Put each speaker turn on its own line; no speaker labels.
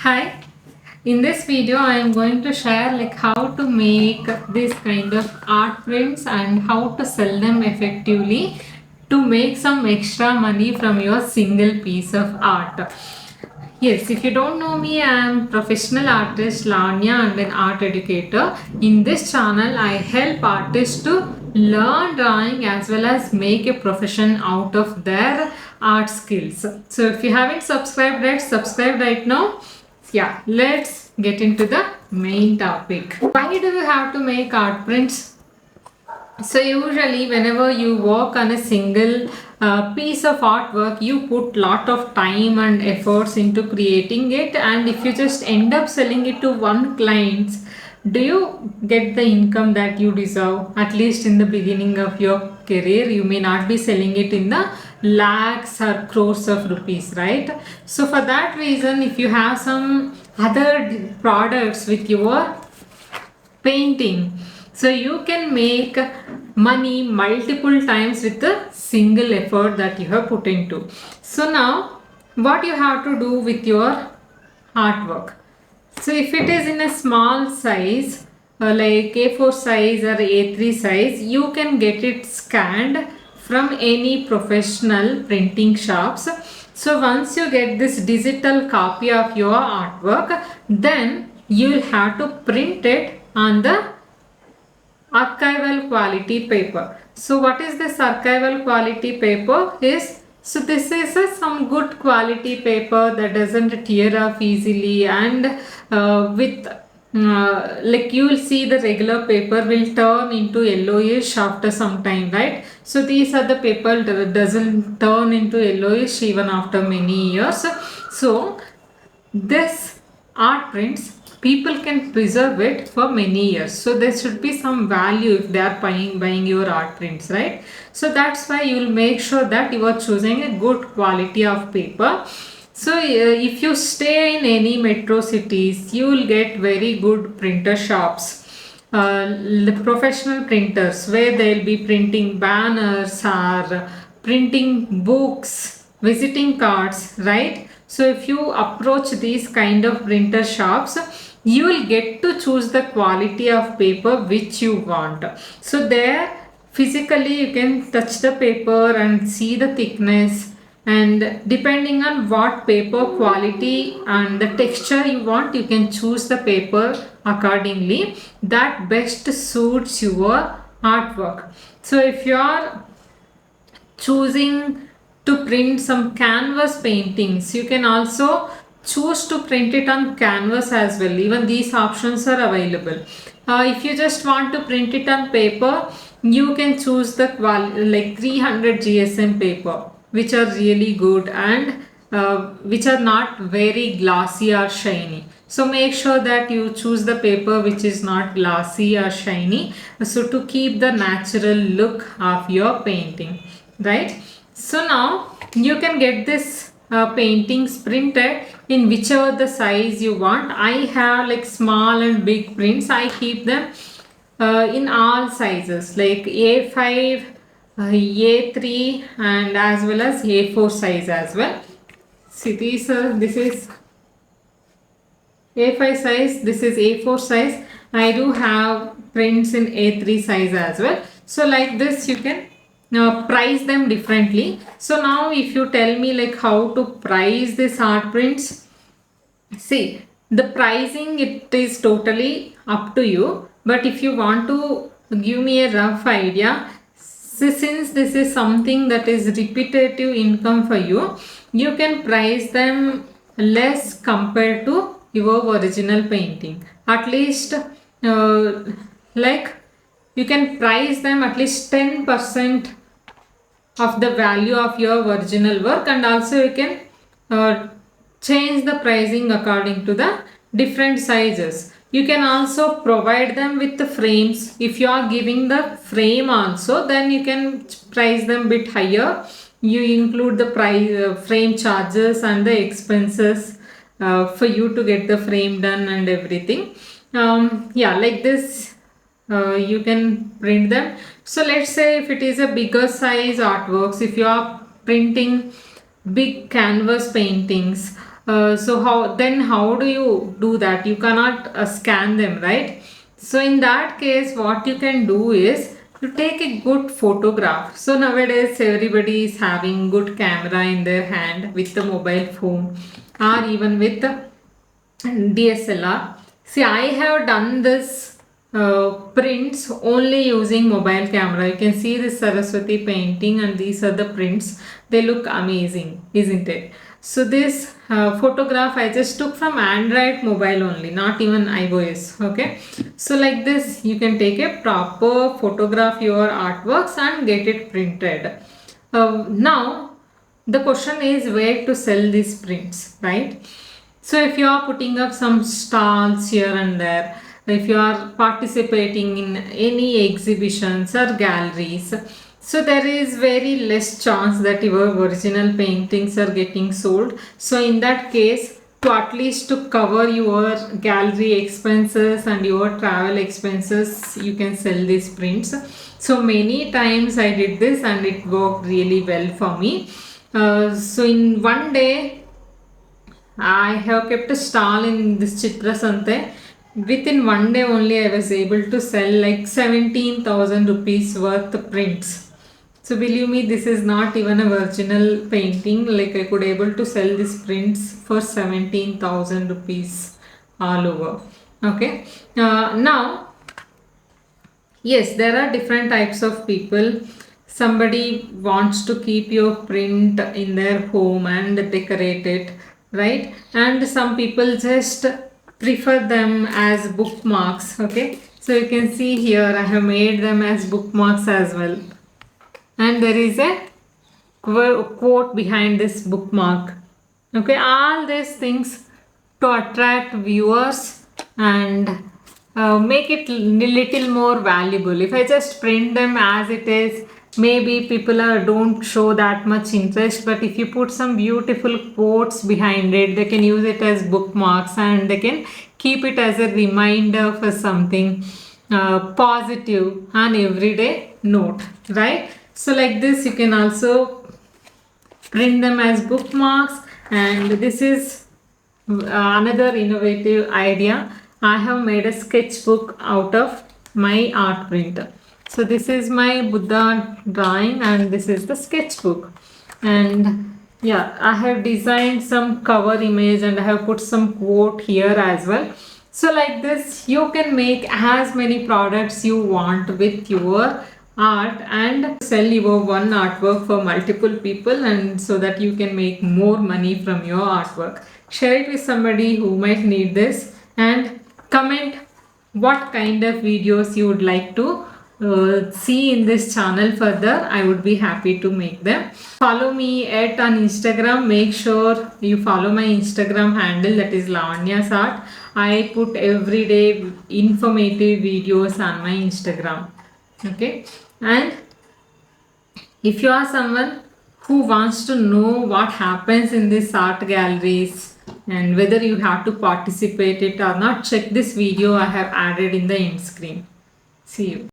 Hi, in this video I am going to share how to make this kind of art prints and how to sell them effectively to make some extra money from your single piece of art. Yes, if you don't know me, I am professional artist Lavanya and an art educator. In this channel, I help artists to learn drawing as well as make a profession out of their art skills. So if you haven't subscribed yet, subscribe right now. Yeah, let's get into the main topic. Why do you have to make art prints? So usually whenever you work on a single piece of artwork, you put lot of time and efforts into creating it, and if you just end up selling it to one client, do you get the income that you deserve? At least in the beginning of your career, you may not be selling it in the lakhs or crores of rupees, right? So for that reason, if you have some other products with your painting, so you can make money multiple times with a single effort that you have put into. So now what you have to do with your artwork? So if it is in a small size like A4 size or A3 size, you can get it scanned from any professional printing shops. So once you get this digital copy of your artwork, then you will have to print it on the archival quality paper. So what is this archival quality paper is? So this is some good quality paper that doesn't tear off easily, and with like you will see the regular paper will turn into yellowish after some time, right? So these are the paper that doesn't turn into yellowish even after many years. So this art prints, people can preserve it for many years, so there should be some value if they are buying your art prints, right? So that's why you will make sure that you are choosing a good quality of paper. So if you stay in any metro cities, you will get very good printer shops, the professional printers, where they'll be printing banners or printing books, visiting cards, right? So if you approach these kind of printer shops, you will get to choose the quality of paper which you want. So there physically you can touch the paper and see the thickness, and depending on what paper quality and the texture you want, you can choose the paper accordingly that best suits your artwork. So if you are choosing to print some canvas paintings, you can also choose to print it on canvas as well. Even these options are available. If you just want to print it on paper, you can choose the like 300 GSM paper, which are really good and which are not very glossy or shiny. So make sure that you choose the paper which is not glossy or shiny, so to keep the natural look of your painting, right? So now you can get this paintings printed in whichever the size you want. I have like small and big prints. I keep them in all sizes like A5, A3 and as well as A4 size as well. See, this is A5 size, this is A4 size. I do have prints in A3 size as well. So like this you can price them differently. So now if you tell me like how to price this art prints, see, the pricing, it is totally up to you, but if you want to give me a rough idea, since this is something that is repetitive income for you, you can price them less compared to your original painting. At least like you can price them at least 10% of the value of your original work, and also you can change the pricing according to the different sizes. You can also provide them with the frames. If you are giving the frame also, then you can price them bit higher. You include the price frame charges and the expenses for you to get the frame done and everything. Yeah, like this you can print them. So let's say if it is a bigger size artworks, if you are printing big canvas paintings, So how do you do that? You cannot scan them, right? So in that case, what you can do is you take a good photograph. So nowadays everybody is having good camera in their hand with the mobile phone or even with the DSLR. See, I have done this prints only using mobile camera. You can see this Saraswati painting and these are the prints. They look amazing, isn't it? So this photograph I just took from Android mobile only, not even iOS. Okay. So like this, you can take a proper photograph your artworks and get it printed. Now, the question is where to sell these prints, right? So if you are putting up some stalls here and there, if you are participating in any exhibitions or galleries, so there is very less chance that your original paintings are getting sold. So in that case, to at least to cover your gallery expenses and your travel expenses, you can sell these prints. So many times I did this and it worked really well for me. So in one day, I have kept a stall in this Chitra Sante. Within one day only I was able to sell like 17,000 rupees worth of prints. So believe me, this is not even a original painting. Like I could able to sell these prints for 17,000 rupees all over. Okay. Now, yes, there are different types of people. Somebody wants to keep your print in their home and decorate it, right? And some people just prefer them as bookmarks. Okay, so you can see here I have made them as bookmarks as well, and there is a quote behind this bookmark. Okay, all these things to attract viewers and make it little more valuable. If I just print them as it is, maybe people don't show that much interest, but if you put some beautiful quotes behind it, they can use it as bookmarks and they can keep it as a reminder for something positive and everyday note, right? So like this you can also print them as bookmarks. And this is another innovative idea. I have made a sketchbook out of my art printer. So this is my Buddha drawing and this is the sketchbook. And yeah, I have designed some cover image and I have put some quote here as well. So like this, you can make as many products you want with your art and sell your one artwork for multiple people, and so that you can make more money from your artwork. Share it with somebody who might need this and comment what kind of videos you would like to see in this channel further. I would be happy to make them. Follow me on Instagram. Make sure you follow my Instagram handle, that is Lavanya's Art. I put everyday informative videos on my Instagram. Okay, and if you are someone who wants to know what happens in these art galleries and whether you have to participate it or not, check this video I have added in the end screen. See you.